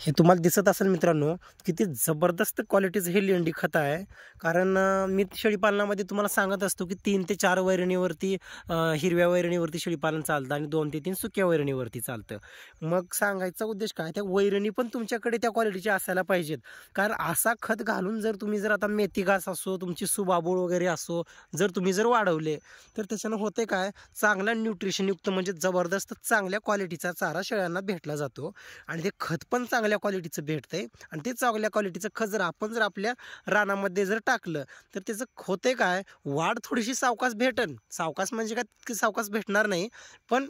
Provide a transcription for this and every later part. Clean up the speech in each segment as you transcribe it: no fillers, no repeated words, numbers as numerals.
हे तुम्हाला दिसत असेल मित्रांनो, किती जबरदस्त क्वालिटीचं हे लेंडी खत आहे. कारण मी शेळीपालनामध्ये तुम्हाला सांगत असतो की 3 ते 4 वैरणीवरती हिरव्या वैरणीवरती शेळीपालन चालतं आणि 2 ते 3 सुक्या वैरणीवरती चालतं. मग सांगायचा उद्देश काय, त्या वैरणी पण तुमच्याकडे त्या क्वालिटीच्या असायला पाहिजेत. कारण असा खत घालून जर तुम्ही जर आता मेथी घास असो, तुमची सुबाबूळ वगैरे असो, जर तुम्ही जर वाढवले तर त्याच्यानं होते काय, चांगला न्यूट्रिशनयुक्त म्हणजे जबरदस्त चांगल्या क्वालिटीचा चारा शेळ्यांना भेटला जातो आणि ते खत पण चांगल्या क्वालिटीचं भेटतंय. आणि ते चांगल्या क्वालिटीचं खत जर आपण जर आपल्या रानामध्ये जर टाकलं तर त्याचं होतंय काय, वाढ थोडीशी सावकाश भेटन. सावकाश म्हणजे काय, की सावकाश भेटणार नाही, पण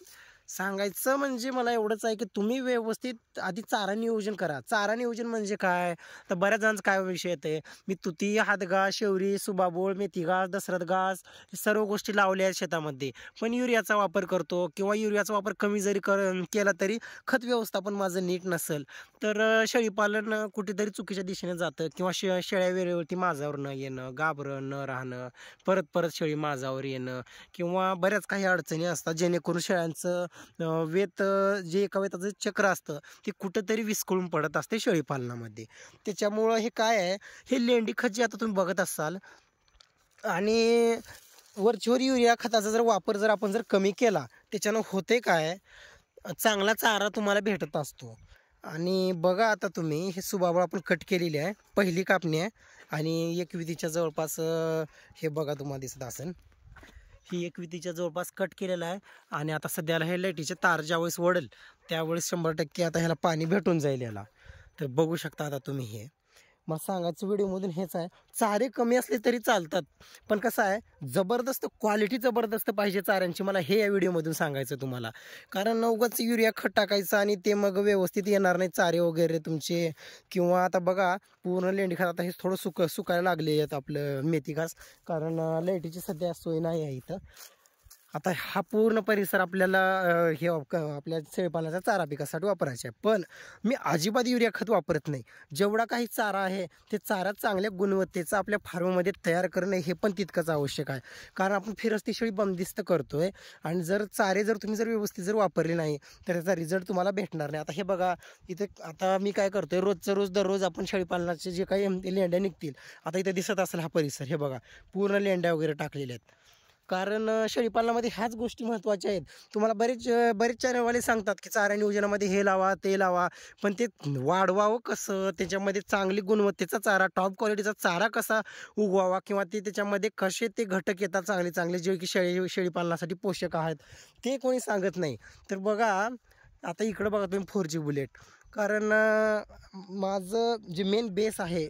सांगायचं म्हणजे मला एवढंच आहे की तुम्ही व्यवस्थित आधी चारा नियोजन करा. चारा नियोजन म्हणजे काय, तर बऱ्याच जणांचं काय विषय येते, मी तुती, हातघास, शेवरी, सुबाबूळ, मेथी घास, दसरथ घास हे सर्व गोष्टी लावल्या आहेत शेतामध्ये, पण युरियाचा वापर करतो किंवा युरियाचा वापर कमी जरी केला तरी खत व्यवस्थापन माझं नीट नसेल तर शेळीपालन कुठेतरी चुकीच्या दिशेने जातं किंवा शेळ्या वेळेवरती माझावर न येणं, गाभरण न राहणं, परत परत शेळी माझावर येणं किंवा बऱ्याच काही अडचणी असतात जेणेकरून शेळ्यांचं वेत जे एका वेताचं चक्र असतं ते कुठंतरी विस्कळून पडत असते शेळीपालनामध्ये. त्याच्यामुळं हे काय आहे, हे लेंडी खत जे आता तुम्ही बघत असाल आणि वरचीवर युरिया खताचा जर वापर जर आपण जर कमी केला त्याच्यानं होते काय, चांगला चारा तुम्हाला भेटत असतो. आणि बघा आता तुम्ही हे सुबाबूळ आपण कट केलेली आहे, पहिली कापणी आहे आणि एकवितीच्या जवळपास हे बघा तुम्हाला दिसत असेल, ही एकवितीच्या जवळपास कट केलेला आहे. आणि आता सध्याला हे लाईटीचे तार ज्यावेळेस वडेल त्यावेळेस 100% आता ह्याला पाणी भेटून जाईल याला. तर बघू शकता आता तुम्ही हे. मग सांगायचं व्हिडिओमधून हेच आहे, चारे कमी असले तरी चालतात, पण कसं आहे, जबरदस्त क्वालिटी जबरदस्त पाहिजे चाऱ्यांची, मला हे या व्हिडिओमधून सांगायचं तुम्हाला. कारण उगाच युरिया खत टाकायचं आणि ते मग व्यवस्थित येणार नाही चारे वगैरे तुमचे. किंवा आता बघा पूर्ण लेंडी खत आता हे थोडं सुकायला लागले आहेत आपलं मेथी घास, कारण लाईटीची सध्या सोय नाही आहे इथं. आता हा पूर्ण परिसर आपल्याला हे आपल्या शेळीपालनाचा चारा पिकासाठी वापरायचा आहे, पण मी अजिबात युरिया खत वापरत नाही. जेवढा काही चारा आहे ते चारा चांगल्या गुणवत्तेचा आपल्या फार्ममध्ये तयार करणे हे पण तितकंच आवश्यक आहे. कारण आपण फिरस्ती शेळी बंदिस्त करतोय आणि जर चारे जर तुम्ही जर व्यवस्थित जर वापरले नाही तर त्याचा रिझल्ट तुम्हाला भेटणार नाही. आता हे बघा इथे, आता मी काय करतोय, रोजचं रोज दररोज आपण शेळीपालनाचे जे काही लेंड्या निघतील, आता इथे दिसत असेल हा परिसर, हे बघा पूर्ण लेंड्या वगैरे टाकलेल्या आहेत. कारण शेळीपालनामध्ये ह्याच गोष्टी महत्त्वाच्या आहेत. तुम्हाला बरेच चॅनलवाले सांगतात की चारा नियोजनामध्ये हे लावा ते लावा, पण ते वाढवावं कसं, त्याच्यामध्ये चांगली गुणवत्तेचा चारा, टॉप क्वालिटीचा चारा कसा उगवावा किंवा ते त्याच्यामध्ये कसे ते घटक येतात चांगले चांगले जे की शेळीपालनासाठी पोषक आहेत, ते कोणी सांगत नाही. तर बघा आता इकडं बघा तुम्ही 4G बुलेट. कारण माझं जे मेन बेस आहे,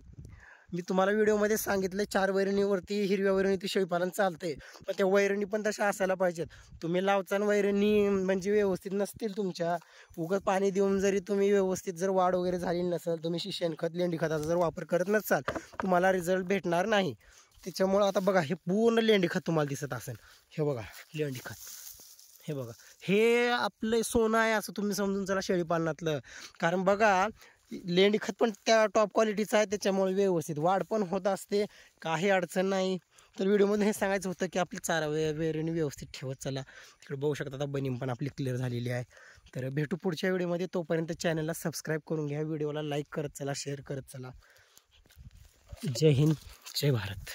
मी तुम्हाला व्हिडिओमध्ये सांगितलं 4 वैरणीवरती हिरव्या वैरणीती शेळीपालन चालते, पण त्या वैरणी पण तशा असायला पाहिजेत. तुम्ही लावचान वैरणी म्हणजे व्यवस्थित नसतील तुमच्या, उगाच पाणी देऊन जरी तुम्ही व्यवस्थित जर वाढ वगैरे झाली नसेल, तुम्ही शेणखत लेंडी खताचा जर वापर करत नसाल, तुम्हाला रिझल्ट भेटणार नाही. त्याच्यामुळं आता बघा हे पूर्ण लेंडी खत तुम्हाला दिसत असेल, हे बघा लेंडी खत, हे बघा हे आपलं सोनं आहे असं तुम्ही समजून चला शेळीपालनातलं. कारण बघा लेंडी खत पण त्या टॉप क्वालिटीचं आहे, त्याच्यामुळे व्यवस्थित वाढ पण होत असते, काही अडचण नाही. तर व्हिडिओमध्ये हे सांगायचं होतं की आपली चारा वैरणी व्यवस्थित ठेवत चला. तिकडे बघू शकता आता बनीम पण आपली क्लिअर झालेली आहे. तर भेटू पुढच्या व्हिडिओमध्ये, तोपर्यंत चॅनलला सबस्क्राईब करून घ्या, व्हिडिओला लाईक करत चला, शेअर करत चला. जय हिंद, जय भारत.